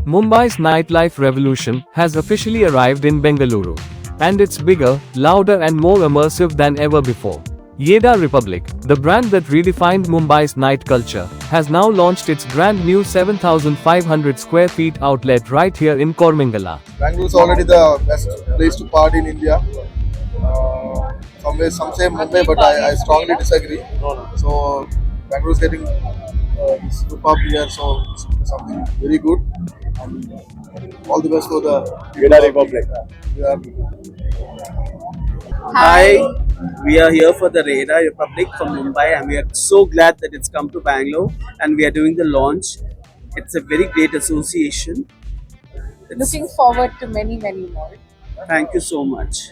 Mumbai's nightlife revolution has officially arrived in Bengaluru. And it's bigger, louder and more immersive than ever before. Yeda Republic, the brand that redefined Mumbai's night culture, has now launched its brand new 7,500 square feet outlet right here in Kormangala. Bangalore is already the best place to party in India. Some say Mumbai, but I strongly disagree. So Bangalore is getting this superb here, so it's something very good. And all the best for the Yeda Republic. Hi, we are here for the Yeda Republic from Mumbai and we are so glad that it's come to Bangalore and we are doing the launch. It's a very great association. Looking forward to many more. Thank you so much.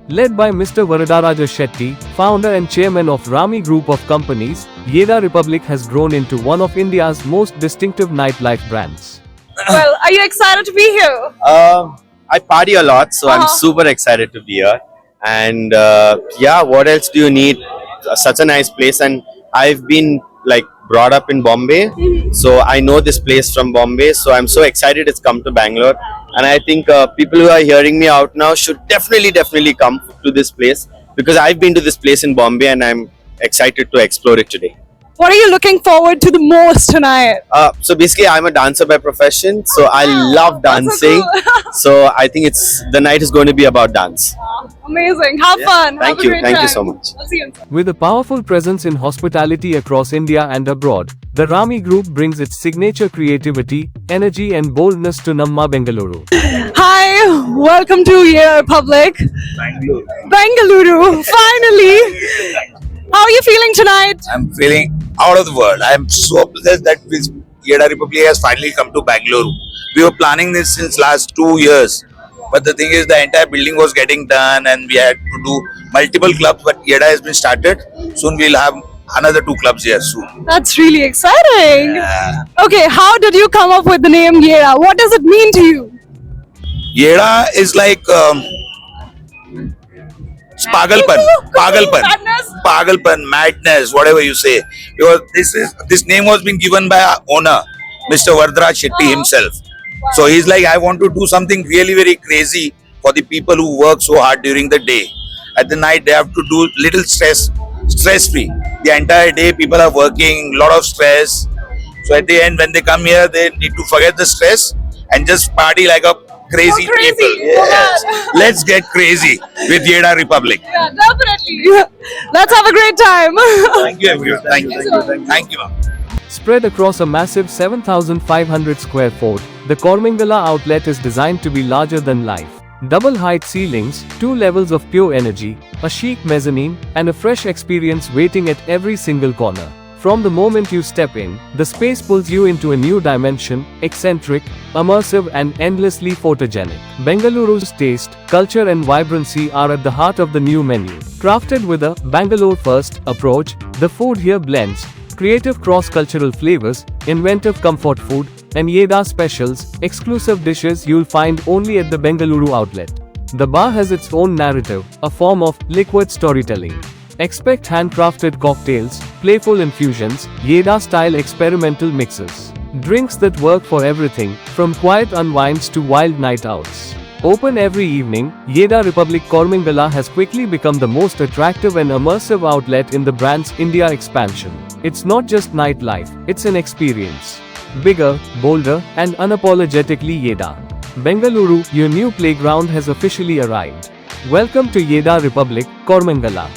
Led by Mr. Varadaraja Shetty, founder and chairman of Rami Group of Companies, Yeda Republic has grown into one of India's most distinctive nightlife brands. Well, are you excited to be here? I party a lot, so I'm super excited to be here. And yeah, what else do you need? Such a nice place, and I've been like brought up in Bombay, so I know this place from Bombay. So I'm so excited it's come to Bangalore, and I think people who are hearing me out now should definitely come to this place because I've been to this place in Bombay and I'm excited to explore it today. What are you looking forward to the most tonight? So basically, I'm a dancer by profession, so I love dancing. So I think the night is going to be about dance. Amazing. Have fun. Thank you. Thank you so much. I'll see you inside. With a powerful presence in hospitality across India and abroad, the Rami Group brings its signature creativity, energy and boldness to Namma Bengaluru. Hi, welcome to Yeda Republic. Bengaluru. Finally. How are you feeling tonight? I'm feeling out of the world. I'm so blessed that this Yeda Republic has finally come to Bangalore. We were planning this since last 2 years. But the thing is, the entire building was getting done and we had to do multiple clubs. But Yeda has been started. Soon we'll have another 2 clubs here soon. That's really exciting. Okay, how did you come up with the name Yeda? What does it mean to you? Yeda is like pagalpan, madness, whatever you say. Because this name was been given by our owner, Mr. Varadaraja Shetty himself. So he's like, I want to do something really very crazy for the people who work so hard during the day. At the night, they have to do little stress-free. The entire day, people are working, lot of stress. So at the end, when they come here, they need to forget the stress and just party like a crazy people. Yes. Let's get crazy with Yeda Republic. Yeah, definitely. Let's have a great time. Thank you, everyone. Thank you, ma'am. Spread across a massive 7,500 square foot, the Kormangala outlet is designed to be larger than life. Double height ceilings, 2 levels of pure energy, a chic mezzanine, and a fresh experience waiting at every single corner. From the moment you step in, the space pulls you into a new dimension, eccentric, immersive and endlessly photogenic. Bengaluru's taste, culture and vibrancy are at the heart of the new menu. Crafted with a Bangalore-first approach, the food here blends creative cross-cultural flavors, inventive comfort food, and Yeda specials, exclusive dishes you'll find only at the Bengaluru outlet. The bar has its own narrative, a form of liquid storytelling. Expect handcrafted cocktails, playful infusions, Yeda-style experimental mixes. Drinks that work for everything, from quiet unwinds to wild night outs. Open every evening, Yeda Republic Kormangala has quickly become the most attractive and immersive outlet in the brand's India expansion. It's not just nightlife, it's an experience. Bigger, bolder, and unapologetically Yeda. Bengaluru, your new playground has officially arrived. Welcome to Yeda Republic, Kormangala.